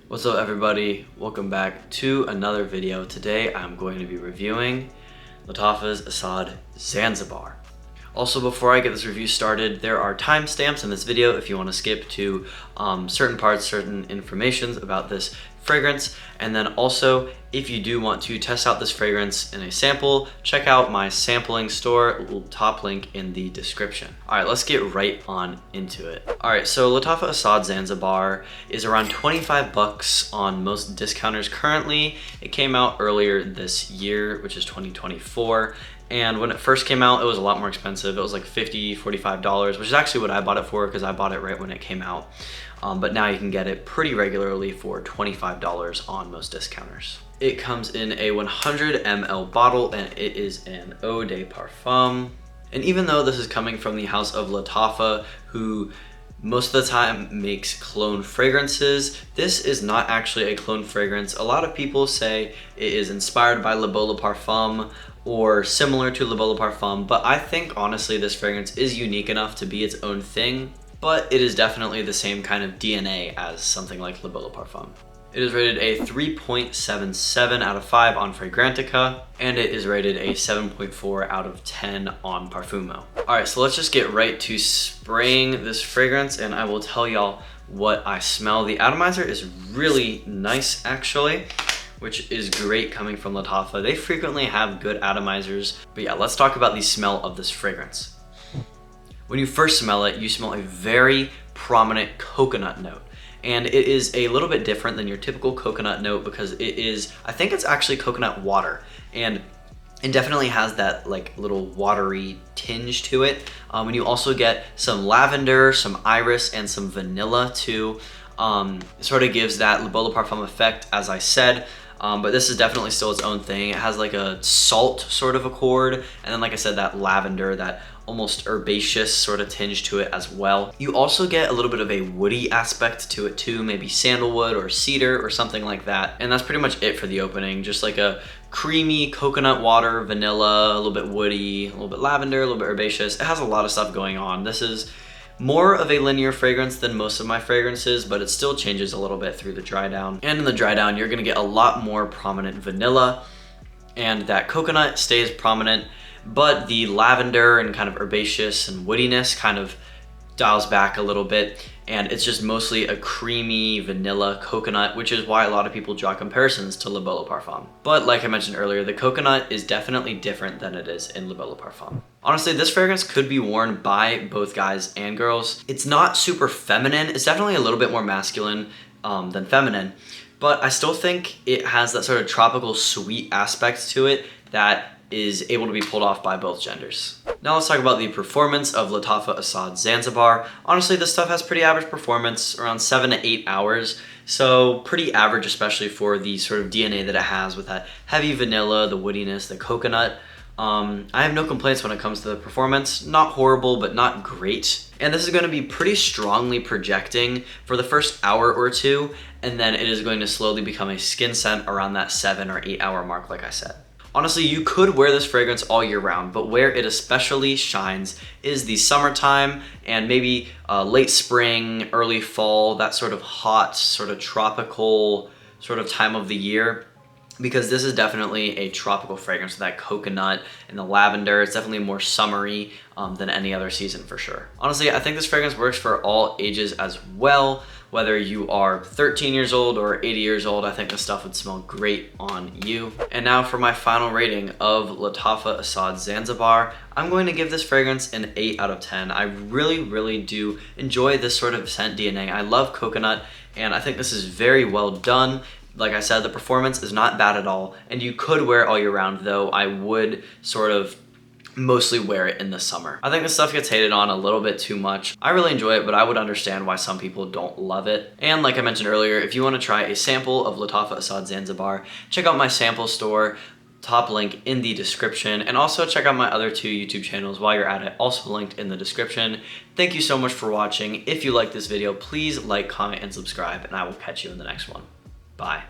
What's up everybody? Welcome back to another video. Today I'm going to be reviewing Lattafa's Assad Zanzibar. Also, before I get this review started, there are timestamps in this video if you want to skip to certain parts, certain informations about this fragrance. And then also, if you do want to test out this fragrance in a sample, check out my sampling store, top link in the description. All right, let's get right on into it. All right, so Lattafa Assad Zanzibar is around 25 bucks on most discounters currently. It came out earlier this year, which is 2024. And when it first came out, it was a lot more expensive. It was like $50, $45, which is actually what I bought it for because I bought it right when it came out. But now you can get it pretty regularly for $25 on most discounters. It comes in a 100 ml bottle and it is an eau de parfum. And even though this is coming from the house of Lattafa, who most of the time makes clone fragrances, this is not actually a clone fragrance. A lot of people say it is inspired by Le Beau Le Parfum or similar to Le Beau Le Parfum, but I think honestly this fragrance is unique enough to be its own thing, but it is definitely the same kind of DNA as something like Le Beau Le Parfum. It is rated a 3.77 out of 5 on Fragrantica, and it is rated a 7.4 out of 10 on Parfumo. All right, so let's just get right to spraying this fragrance, and I will tell y'all what I smell. The atomizer is really nice, actually, which is great coming from Lattafa. They frequently have good atomizers, but yeah, let's talk about the smell of this fragrance. When you first smell it, you smell a very prominent coconut note. And it is a little bit different than your typical coconut note because it is, I think it's actually coconut water. And it definitely has that like little watery tinge to it. And you also get some lavender, some iris, and some vanilla too. It sort of gives that Le Beau Le Parfum effect, as I said. But this is definitely still its own thing. It has like a salt sort of accord, and then like I said, that lavender, that almost herbaceous sort of tinge to it as well. You also get a little bit of a woody aspect to it too, maybe sandalwood or cedar or something like that. And that's pretty much it for the opening. Just like a creamy coconut water, vanilla, a little bit woody, a little bit lavender, a little bit herbaceous. It has a lot of stuff going on. This is more of a linear fragrance than most of my fragrances, but it still changes a little bit through the dry down. And in the dry down, you're gonna get a lot more prominent vanilla, and that coconut stays prominent, but the lavender and kind of herbaceous and woodiness kind of dials back a little bit, and it's just mostly a creamy vanilla coconut, which is why a lot of people draw comparisons to Le Beau Le Parfum. But like I mentioned earlier, the coconut is definitely different than it is in Le Beau Le Parfum. Honestly, this fragrance could be worn by both guys and girls. It's not super feminine. It's definitely a little bit more masculine than feminine, but I still think it has that sort of tropical sweet aspect to it that is able to be pulled off by both genders. Now let's talk about the performance of Lattafa Assad Zanzibar. Honestly, this stuff has pretty average performance, around 7 to 8 hours. So pretty average, especially for the sort of DNA that it has with that heavy vanilla, the woodiness, the coconut. I have no complaints when it comes to the performance. Not horrible, but not great. And this is going to be pretty strongly projecting for the first hour or two, and then it is going to slowly become a skin scent around that 7 or 8 hour mark, like I said. Honestly, you could wear this fragrance all year round, but where it especially shines is the summertime and maybe late spring, early fall, that sort of hot, sort of tropical sort of time of the year. Because this is definitely a tropical fragrance with that coconut and the lavender. It's definitely more summery than any other season for sure. Honestly, I think this fragrance works for all ages as well. Whether you are 13 years old or 80 years old, I think this stuff would smell great on you. And now for my final rating of Lattafa Assad Zanzibar, I'm going to give this fragrance an 8 out of 10. I really, really do enjoy this sort of scent DNA. I love coconut, and I think this is very well done. Like I said, the performance is not bad at all, and you could wear it all year round, though I would sort of mostly wear it in the summer. I think this stuff gets hated on a little bit too much. I really enjoy it, but I would understand why some people don't love it. And like I mentioned earlier, if you want to try a sample of Lattafa Assad Zanzibar, check out my sample store, top link in the description, and also check out my other 2 YouTube channels while you're at it, also linked in the description. Thank you so much for watching. If you like this video, please like, comment, and subscribe, and I will catch you in the next one. Bye.